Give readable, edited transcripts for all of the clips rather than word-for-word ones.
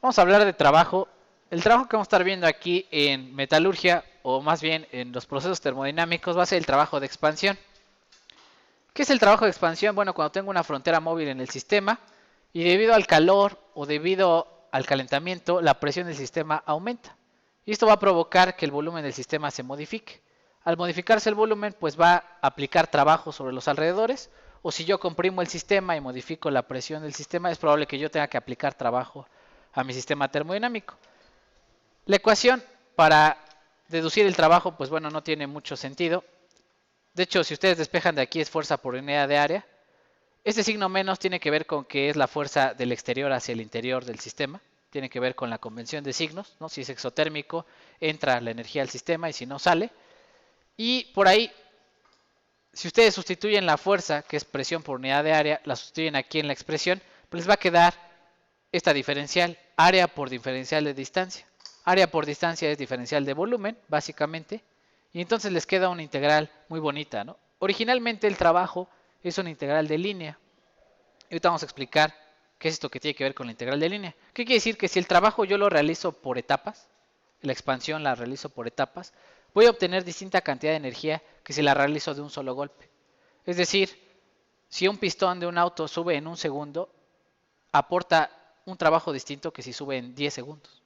Vamos a hablar de trabajo. El trabajo que vamos a estar viendo aquí en metalurgia, o más bien en los procesos termodinámicos, va a ser el trabajo de expansión. ¿Qué es el trabajo de expansión? Bueno, cuando tengo una frontera móvil en el sistema y debido al calor o debido al calentamiento, la presión del sistema aumenta. Y esto va a provocar que el volumen del sistema se modifique. Al modificarse el volumen, pues va a aplicar trabajo sobre los alrededores, o si yo comprimo el sistema y modifico la presión del sistema, es probable que yo tenga que aplicar trabajo a mi sistema termodinámico. La ecuación para deducir el trabajo, pues bueno, no tiene mucho sentido. De hecho, si ustedes despejan de aquí es fuerza por unidad de área. Este signo menos tiene que ver con que es la fuerza del exterior hacia el interior del sistema. Tiene que ver con la convención de signos, ¿no? Si es exotérmico, entra la energía al sistema y si no sale. Y por ahí, si ustedes sustituyen la fuerza, que es presión por unidad de área, la sustituyen aquí en la expresión, pues les va a quedar esta diferencial, área por diferencial de distancia. Área por distancia es diferencial de volumen, básicamente, y entonces les queda una integral muy bonita, ¿no? Originalmente el trabajo es una integral de línea. Y ahorita vamos a explicar qué es esto que tiene que ver con la integral de línea. ¿Qué quiere decir? Que si el trabajo yo lo realizo por etapas, la expansión la realizo por etapas, voy a obtener distinta cantidad de energía que si la realizo de un solo golpe. Es decir, si un pistón de un auto sube en un segundo, aporta un trabajo distinto que si sube en 10 segundos.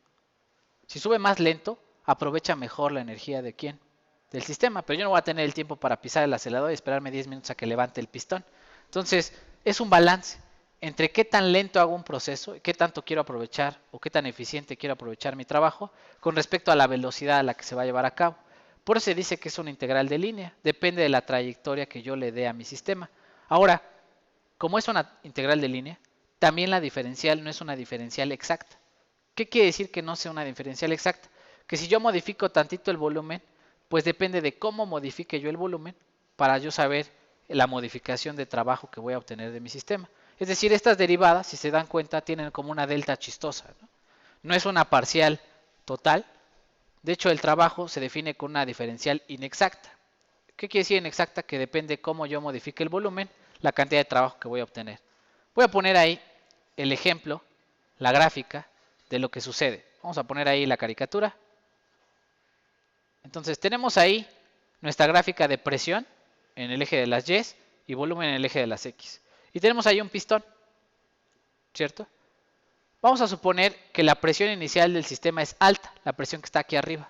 Si sube más lento, aprovecha mejor la energía de quién, del sistema, pero yo no voy a tener el tiempo para pisar el acelerador y esperarme 10 minutos a que levante el pistón. Entonces, es un balance entre qué tan lento hago un proceso, qué tanto quiero aprovechar o qué tan eficiente quiero aprovechar mi trabajo con respecto a la velocidad a la que se va a llevar a cabo. Por eso se dice que es una integral de línea, depende de la trayectoria que yo le dé a mi sistema. Ahora, como es una integral de línea, también la diferencial no es una diferencial exacta. ¿Qué quiere decir que no sea una diferencial exacta? Que si yo modifico tantito el volumen, pues depende de cómo modifique yo el volumen para yo saber la modificación de trabajo que voy a obtener de mi sistema. Es decir, estas derivadas, si se dan cuenta, tienen como una delta chistosa. No es una parcial total. De hecho, el trabajo se define con una diferencial inexacta. ¿Qué quiere decir inexacta? Que depende cómo yo modifique el volumen, la cantidad de trabajo que voy a obtener. Voy a poner ahí el ejemplo, la gráfica de lo que sucede. Vamos a poner ahí la caricatura. Entonces tenemos ahí nuestra gráfica de presión en el eje de las Y y volumen en el eje de las X. Y tenemos ahí un pistón, ¿cierto? Vamos a suponer que la presión inicial del sistema es alta, la presión que está aquí arriba.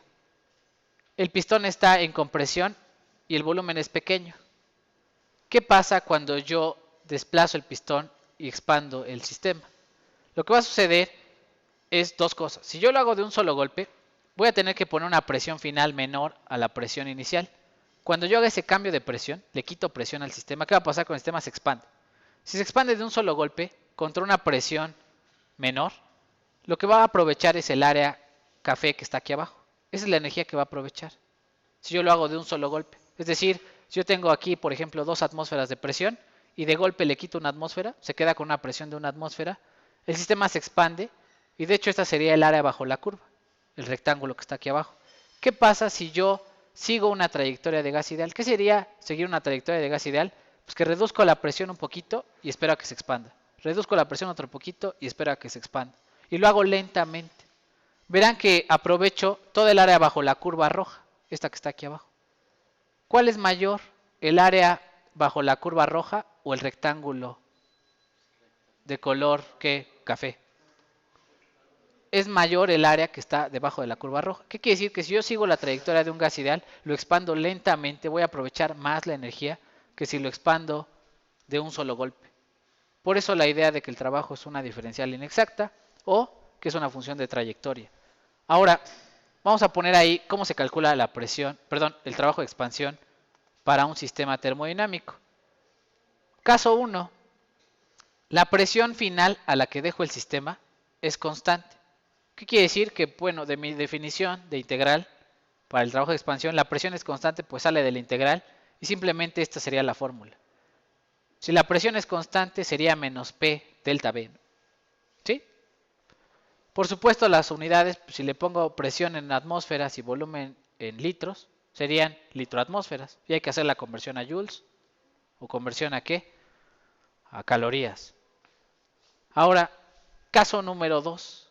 El pistón está en compresión y el volumen es pequeño. ¿Qué pasa cuando yo desplazo el pistón y expando el sistema? Lo que va a suceder es dos cosas. Si yo lo hago de un solo golpe, voy a tener que poner una presión final menor a la presión inicial. Cuando yo haga ese cambio de presión, le quito presión al sistema. ¿Qué va a pasar con el sistema? Se expande. Si se expande de un solo golpe contra una presión menor, lo que va a aprovechar es el área café que está aquí abajo. Esa es la energía que va a aprovechar si yo lo hago de un solo golpe. Es decir, si yo tengo aquí, por ejemplo, 2 atmósferas de presión y de golpe le quito una atmósfera, se queda con una presión de una atmósfera, el sistema se expande y de hecho esta sería el área bajo la curva, el rectángulo que está aquí abajo. ¿Qué pasa si yo sigo una trayectoria de gas ideal? ¿Qué sería seguir una trayectoria de gas ideal? Pues que reduzco la presión un poquito y espero a que se expanda. Reduzco la presión otro poquito y espero a que se expanda. Y lo hago lentamente. Verán que aprovecho toda el área bajo la curva roja, esta que está aquí abajo. ¿Cuál es mayor, el área bajo la curva roja o el rectángulo de color que café? Es mayor el área que está debajo de la curva roja. ¿Qué quiere decir? Que si yo sigo la trayectoria de un gas ideal, lo expando lentamente, voy a aprovechar más la energía que si lo expando de un solo golpe. Por eso la idea de que el trabajo es una diferencial inexacta o que es una función de trayectoria. Ahora, vamos a poner ahí cómo se calcula la presión, perdón, el trabajo de expansión para un sistema termodinámico. Caso 1. La presión final a la que dejo el sistema es constante. ¿Qué quiere decir? Que, bueno, de mi definición de integral para el trabajo de expansión, la presión es constante, pues sale de la integral y simplemente esta sería la fórmula. Si la presión es constante, sería menos P delta B. ¿Sí? Por supuesto, las unidades, si le pongo presión en atmósferas y volumen en litros, serían litro-atmósferas. Y hay que hacer la conversión a joules. ¿O conversión a qué? A calorías. Ahora, caso número 2.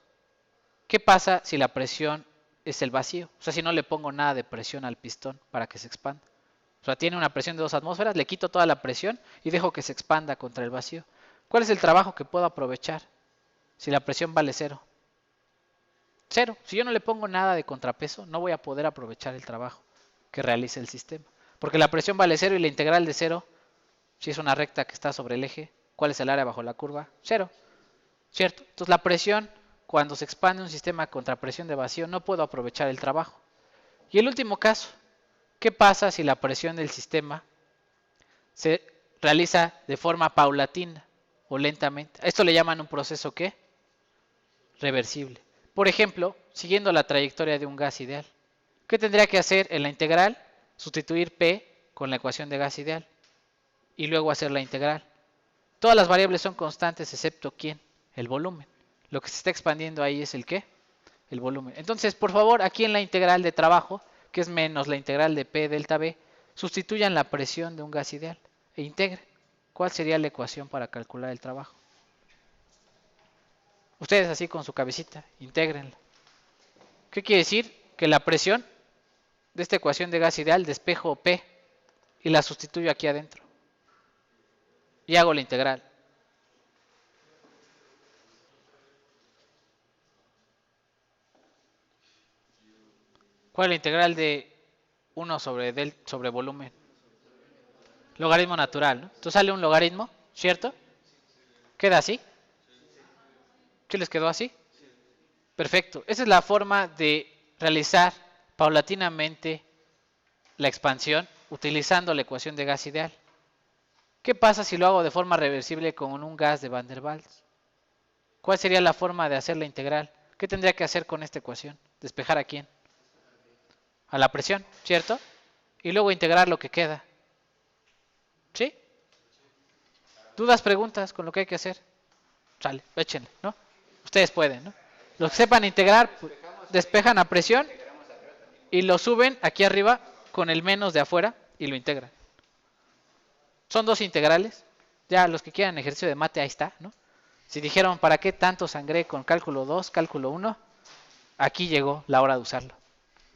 ¿qué pasa si la presión es el vacío? O sea, si no le pongo nada de presión al pistón para que se expanda. O sea, tiene una presión de 2 atmósferas, le quito toda la presión y dejo que se expanda contra el vacío. ¿Cuál es el trabajo que puedo aprovechar si la presión vale cero? Cero. Si yo no le pongo nada de contrapeso, no voy a poder aprovechar el trabajo que realice el sistema. Porque la presión vale cero y la integral de cero, si es una recta que está sobre el eje, ¿cuál es el área bajo la curva? Cero. ¿Cierto? Entonces la presión, cuando se expande un sistema contra presión de vacío, no puedo aprovechar el trabajo. Y el último caso, ¿qué pasa si la presión del sistema se realiza de forma paulatina o lentamente? A esto le llaman un proceso ¿qué? Reversible. Por ejemplo, siguiendo la trayectoria de un gas ideal. ¿Qué tendría que hacer en la integral? Sustituir P con la ecuación de gas ideal y luego hacer la integral. Todas las variables son constantes excepto ¿quién? El volumen. Lo que se está expandiendo ahí es el ¿qué? El volumen. Entonces, por favor, aquí en la integral de trabajo, que es menos la integral de P delta B, sustituyan la presión de un gas ideal e integren. ¿Cuál sería la ecuación para calcular el trabajo? Ustedes así con su cabecita, intégrenla. ¿Qué quiere decir? Que la presión de esta ecuación de gas ideal despejo P y la sustituyo aquí adentro. Y hago la integral. ¿Cuál es la integral de 1 sobre volumen? Logaritmo natural, ¿no? Entonces sale un logaritmo, ¿cierto? ¿Queda así? ¿Sí les quedó así? Perfecto. Esa es la forma de realizar paulatinamente la expansión utilizando la ecuación de gas ideal. ¿Qué pasa si lo hago de forma reversible con un gas de Van der Waals? ¿Cuál sería la forma de hacer la integral? ¿Qué tendría que hacer con esta ecuación? ¿Despejar a quién? A la presión, ¿cierto? Y luego integrar lo que queda. ¿Sí? ¿Dudas, preguntas con lo que hay que hacer? Sale, échenle, ¿no? Ustedes pueden, ¿no? Los que sepan integrar, pues, despejan a presión y lo suben aquí arriba con el menos de afuera y lo integran. Son dos integrales. Ya los que quieran ejercicio de mate, ahí está, ¿no? Si dijeron, ¿para qué tanto sangré con cálculo 2, cálculo 1? Aquí llegó la hora de usarlo.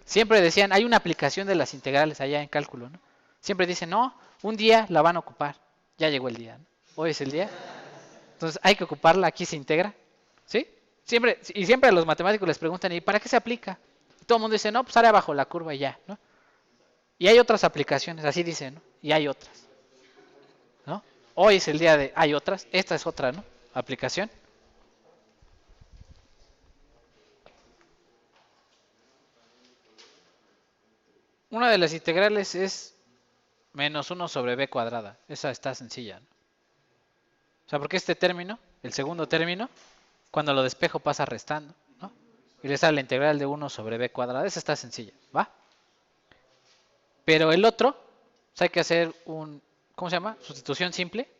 Siempre decían, hay una aplicación de las integrales allá en cálculo, ¿no? Siempre dicen, no, un día la van a ocupar. Ya llegó el día, ¿no? Hoy es el día. Entonces hay que ocuparla, aquí se integra, ¿sí? Siempre a los matemáticos les preguntan, ¿y para qué se aplica? Y todo el mundo dice, no, pues área bajo la curva y ya, ¿no? Y hay otras aplicaciones, así dicen, ¿no? Y hay otras, ¿no? Hoy es el día de, hay otras, esta es otra, ¿no? Aplicación. Una de las integrales es menos 1 sobre b cuadrada. Esa está sencilla, ¿no? O sea, porque este término, el segundo término, cuando lo despejo pasa restando, ¿no? Y le sale la integral de 1 sobre b cuadrada. Esa está sencilla, ¿va? Pero el otro, pues hay que hacer un, ¿cómo se llama? Sustitución simple.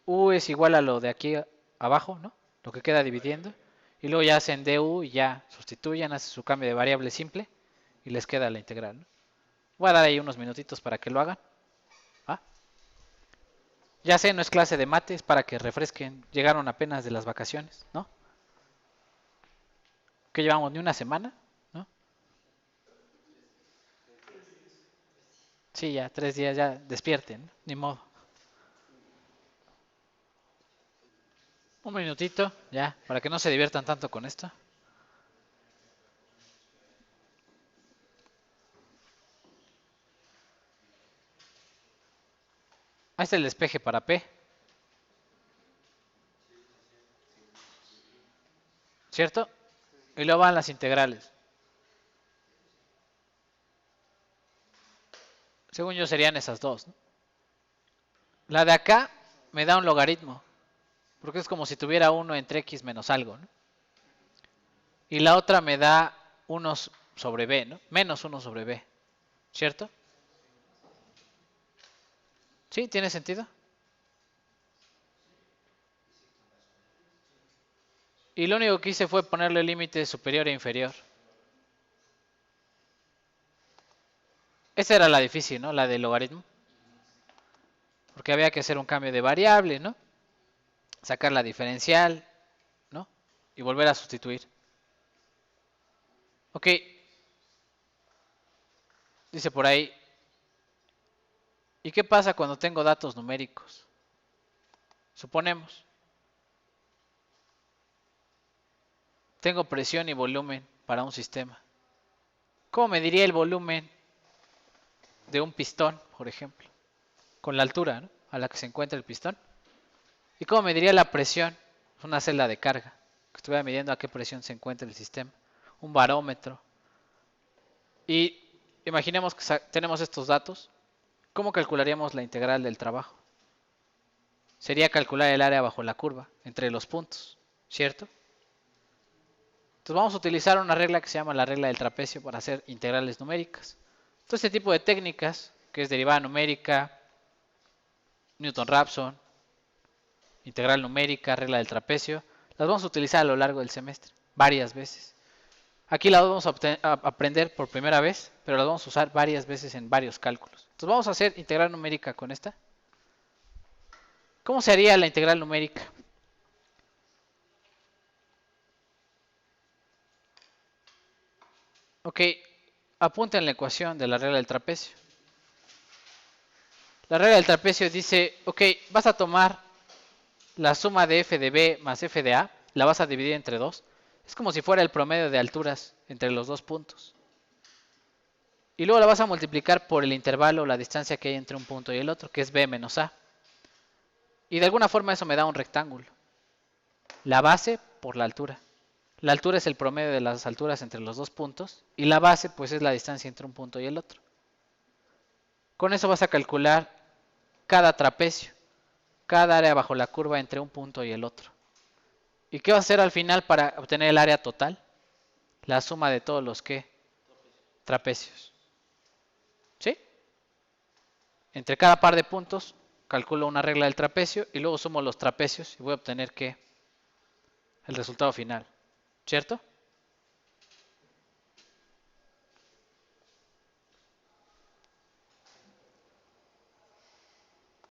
U es igual a lo de aquí abajo, ¿no? Lo que queda dividiendo. Y luego ya hacen du y ya sustituyen, hacen su cambio de variable simple y les queda la integral, ¿no? Voy a dar ahí unos minutitos para que lo hagan. ¿Va? Ya sé, no es clase de mate, es para que refresquen. Llegaron apenas de las vacaciones, ¿no? Que llevamos ni una semana, ¿no? Sí, ya 3 días, ya despierten, ¿no? Ni modo. Un minutito, ya, para que no se diviertan tanto con esto. Ahí está el despeje para P, ¿cierto? Y luego van las integrales. Según yo serían esas dos, ¿no? La de acá me da un logaritmo, porque es como si tuviera 1 entre x menos algo, ¿no? Y la otra me da 1 sobre b, ¿no? Menos 1 sobre b, ¿cierto? ¿Sí? ¿Tiene sentido? Y lo único que hice fue ponerle límite superior e inferior. Esa era la difícil, ¿no? La del logaritmo. Porque había que hacer un cambio de variable, ¿no? Sacar la diferencial, ¿no? Y volver a sustituir. Ok, dice por ahí, ¿y qué pasa cuando tengo datos numéricos? Suponemos, tengo presión y volumen para un sistema. ¿Cómo mediría el volumen de un pistón, por ejemplo? Con la altura, ¿no?, a la que se encuentra el pistón. ¿Y cómo mediría la presión? Una celda de carga, que estuviera midiendo a qué presión se encuentra el sistema. Un barómetro. Y imaginemos que tenemos estos datos. ¿Cómo calcularíamos la integral del trabajo? Sería calcular el área bajo la curva, entre los puntos, ¿cierto? Entonces vamos a utilizar una regla que se llama la regla del trapecio para hacer integrales numéricas. Todo este tipo de técnicas, que es derivada numérica, Newton-Raphson, integral numérica, regla del trapecio, las vamos a utilizar a lo largo del semestre, varias veces. Aquí las vamos a aprender por primera vez, pero las vamos a usar varias veces en varios cálculos. Entonces vamos a hacer integral numérica con esta. ¿Cómo se haría la integral numérica? Ok, apunten la ecuación de la regla del trapecio. La regla del trapecio dice, ok, vas a tomar la suma de f de b más f de a, la vas a dividir entre 2. Es como si fuera el promedio de alturas entre los dos puntos. Y luego la vas a multiplicar por el intervalo o la distancia que hay entre un punto y el otro, que es b menos a. Y de alguna forma eso me da un rectángulo. La base por la altura. La altura es el promedio de las alturas entre los dos puntos y la base pues es la distancia entre un punto y el otro. Con eso vas a calcular cada trapecio, cada área bajo la curva entre un punto y el otro. ¿Y qué vas a hacer al final para obtener el área total? La suma de todos los ¿qué? Trapecios. ¿Sí? Entre cada par de puntos calculo una regla del trapecio y luego sumo los trapecios y voy a obtener ¿qué? El resultado final. ¿Cierto?